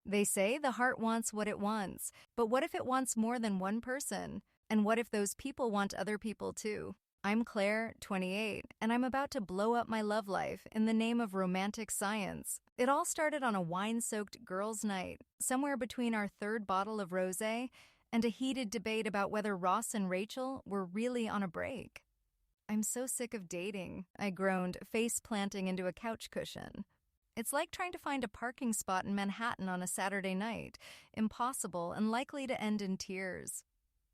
They say the heart wants what it wants, but what if it wants more than one person? And what if those people want other people too? I'm Claire, 28, and I'm about to blow up my love life in the name of romantic science. It all started on a wine-soaked girls' night, somewhere between our third bottle of rosé and a heated debate about whether Ross and Rachel were really on a break. "I'm so sick of dating," I groaned, face planting into a couch cushion. It's like trying to find a parking spot in Manhattan on a Saturday night, impossible and likely to end in tears.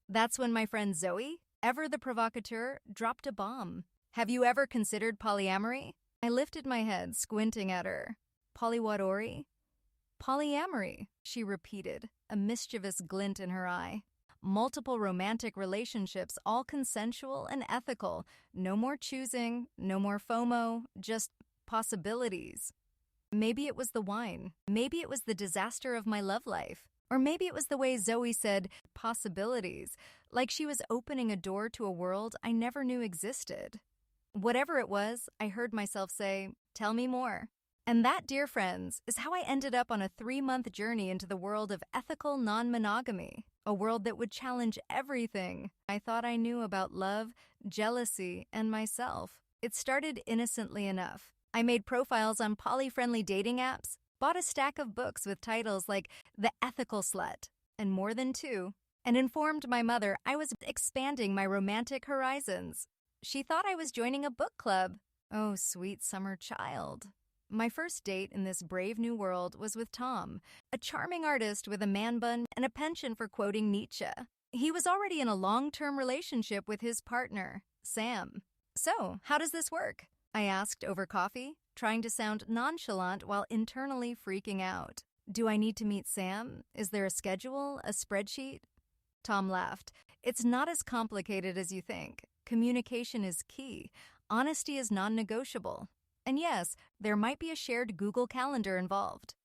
That's when my friend Zoe, ever the provocateur, dropped a bomb. "Have you ever considered polyamory?" I lifted my head, squinting at her. "Polyamory?" "Polyamory," she repeated, a mischievous glint in her eye. "Multiple romantic relationships, all consensual and ethical. No more choosing, no more FOMO, just possibilities." Maybe it was the wine. Maybe it was the disaster of my love life. Or maybe it was the way Zoe said possibilities, like she was opening a door to a world I never knew existed. Whatever it was, I heard myself say, "Tell me more." And that, dear friends, is how I ended up on a 3-month journey into the world of ethical non-monogamy, a world that would challenge everything I thought I knew about love, jealousy, and myself. It started innocently enough. I made profiles on poly-friendly dating apps, bought a stack of books with titles like The Ethical Slut and More Than Two, and informed my mother I was expanding my romantic horizons. She thought I was joining a book club. Oh, sweet summer child. My first date in this brave new world was with Tom, a charming artist with a man bun and a penchant for quoting Nietzsche. He was already in a long-term relationship with his partner, Sam. "So, how does this work?" I asked over coffee, trying to sound nonchalant while internally freaking out. "Do I need to meet Sam? Is there a schedule, a spreadsheet?" Tom laughed. "It's not as complicated as you think. Communication is key. Honesty is non-negotiable. And yes, there might be a shared Google Calendar involved."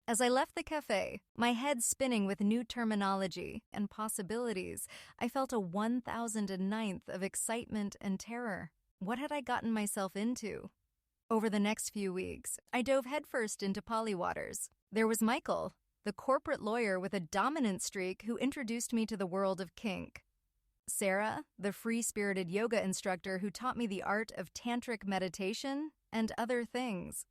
As I left the cafe, my head spinning with new terminology and possibilities, I felt a 1,009th of excitement and terror. What had I gotten myself into? Over the next few weeks, I dove headfirst into poly waters. There was Michael, the corporate lawyer with a dominant streak who introduced me to the world of kink. Sarah, the free-spirited yoga instructor who taught me the art of tantric meditation and other things.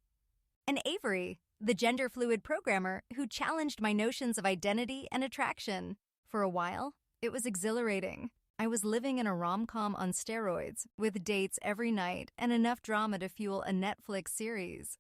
And Avery, the gender-fluid programmer who challenged my notions of identity and attraction. For a while, it was exhilarating. I was living in a rom-com on steroids, with dates every night and enough drama to fuel a Netflix series.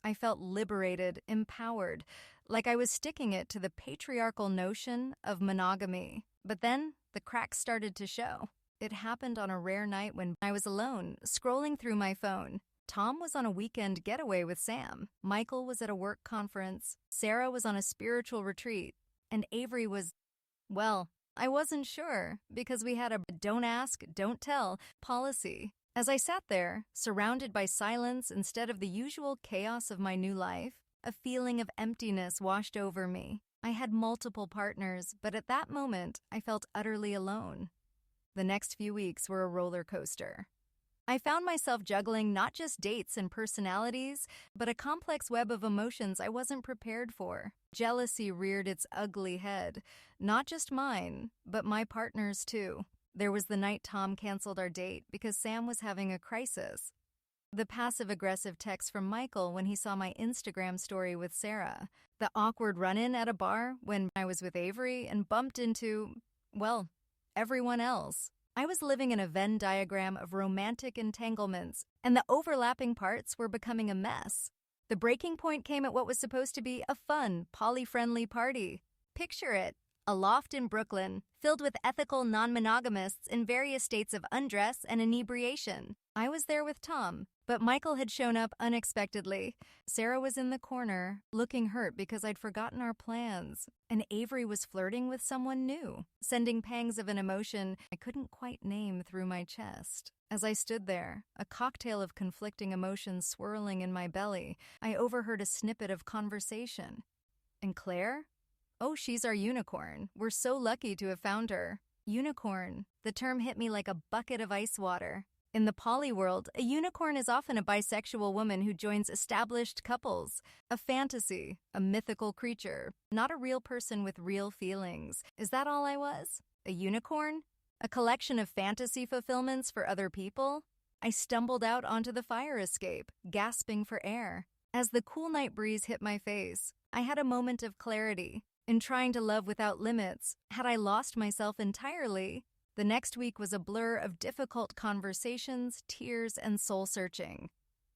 I felt liberated, empowered, like I was sticking it to the patriarchal notion of monogamy. But then, the cracks started to show. It happened on a rare night when I was alone, scrolling through my phone. Tom was on a weekend getaway with Sam. Michael was at a work conference. Sarah was on a spiritual retreat. And Avery was, well, I wasn't sure, because we had a don't ask, don't tell policy. As I sat there, surrounded by silence instead of the usual chaos of my new life, a feeling of emptiness washed over me. I had multiple partners, but at that moment, I felt utterly alone. The next few weeks were a roller coaster. I found myself juggling not just dates and personalities, but a complex web of emotions I wasn't prepared for. Jealousy reared its ugly head, not just mine, but my partner's too. There was the night Tom canceled our date because Sam was having a crisis. The passive-aggressive text from Michael when he saw my Instagram story with Sarah. The awkward run-in at a bar when I was with Avery and bumped into, well, everyone else. I was living in a Venn diagram of romantic entanglements, and the overlapping parts were becoming a mess. The breaking point came at what was supposed to be a fun, poly-friendly party. Picture it, a loft in Brooklyn, filled with ethical non-monogamists in various states of undress and inebriation. I was there with Tom, but Michael had shown up unexpectedly. Sarah was in the corner, looking hurt because I'd forgotten our plans. And Avery was flirting with someone new, sending pangs of an emotion I couldn't quite name through my chest. As I stood there, a cocktail of conflicting emotions swirling in my belly, I overheard a snippet of conversation. "And Claire? Oh, she's our unicorn. We're so lucky to have found her." Unicorn. The term hit me like a bucket of ice water. In the poly world, a unicorn is often a bisexual woman who joins established couples. A fantasy, a mythical creature, not a real person with real feelings. Is that all I was? A unicorn? A collection of fantasy fulfillments for other people? I stumbled out onto the fire escape, gasping for air. As the cool night breeze hit my face, I had a moment of clarity. In trying to love without limits, had I lost myself entirely? The next week was a blur of difficult conversations, tears, and soul-searching.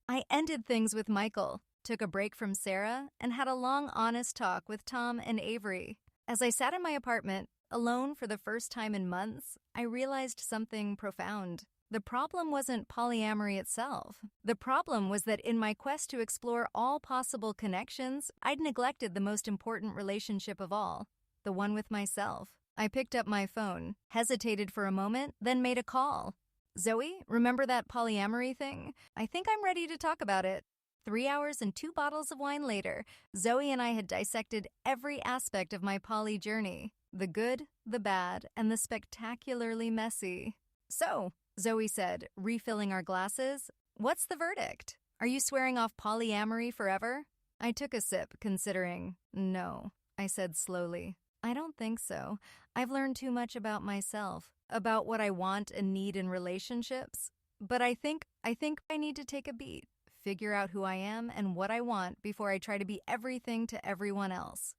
I ended things with Michael, took a break from Sarah, and had a long, honest talk with Tom and Avery. As I sat in my apartment, alone for the first time in months, I realized something profound. The problem wasn't polyamory itself. The problem was that in my quest to explore all possible connections, I'd neglected the most important relationship of all, the one with myself. I picked up my phone, hesitated for a moment, then made a call. Zoe, remember that polyamory thing? I think I'm ready to talk about it. 3 hours and 2 bottles of wine later, Zoe and I had dissected every aspect of my poly journey. The good, the bad, and the spectacularly messy. So, Zoe said, refilling our glasses, what's the verdict? Are you swearing off polyamory forever? I took a sip, considering. No, I said slowly. I don't think so. I've learned too much about myself, about what I want and need in relationships. But I think I need to take a beat, figure out who I am and what I want before I try to be everything to everyone else.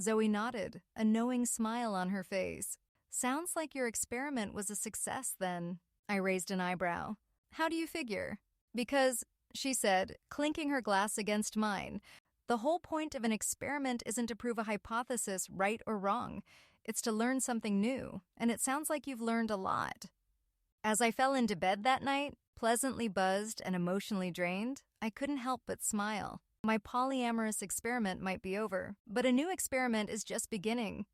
Zoe nodded, a knowing smile on her face. Sounds like your experiment was a success then. I raised an eyebrow. How do you figure? Because, she said, clinking her glass against mine, the whole point of an experiment isn't to prove a hypothesis right or wrong. It's to learn something new, and it sounds like you've learned a lot. As I fell into bed that night, pleasantly buzzed and emotionally drained, I couldn't help but smile. My polyamorous experiment might be over, but a new experiment is just beginning.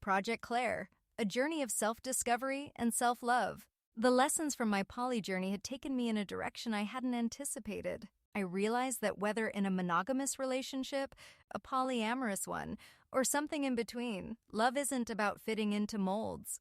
Project Claire, a journey of self-discovery and self-love. The lessons from my poly journey had taken me in a direction I hadn't anticipated. I realized that whether in a monogamous relationship, a polyamorous one, or something in between, love isn't about fitting into molds.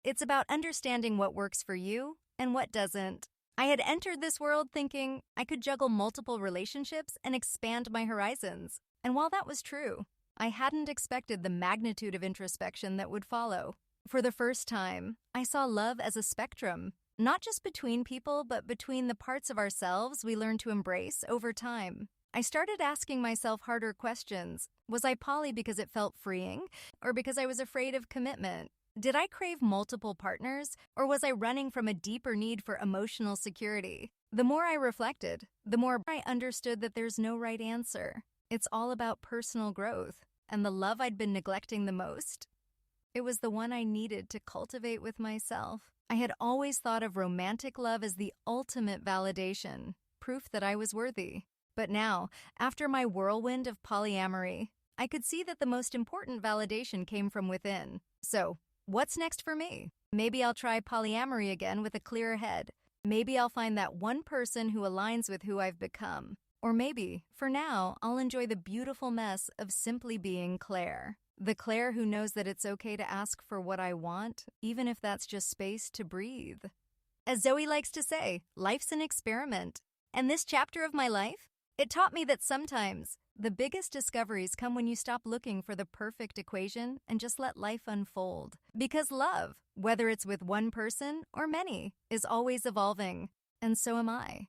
It's about understanding what works for you and what doesn't. I had entered this world thinking I could juggle multiple relationships and expand my horizons. And while that was true, I hadn't expected the magnitude of introspection that would follow. For the first time, I saw love as a spectrum, not just between people, but between the parts of ourselves we learn to embrace over time. I started asking myself harder questions. Was I poly because it felt freeing, or because I was afraid of commitment? Did I crave multiple partners, or was I running from a deeper need for emotional security? The more I reflected, the more I understood that there's no right answer. It's all about personal growth, and the love I'd been neglecting the most, it was the one I needed to cultivate with myself. I had always thought of romantic love as the ultimate validation, proof that I was worthy. But now, after my whirlwind of polyamory, I could see that the most important validation came from within. So, what's next for me? Maybe I'll try polyamory again with a clearer head. Maybe I'll find that one person who aligns with who I've become. Or maybe, for now, I'll enjoy the beautiful mess of simply being Claire. The Claire who knows that it's okay to ask for what I want, even if that's just space to breathe. As Zoe likes to say, life's an experiment. And this chapter of my life, it taught me that sometimes the biggest discoveries come when you stop looking for the perfect equation and just let life unfold. Because love, whether it's with one person or many, is always evolving. And so am I.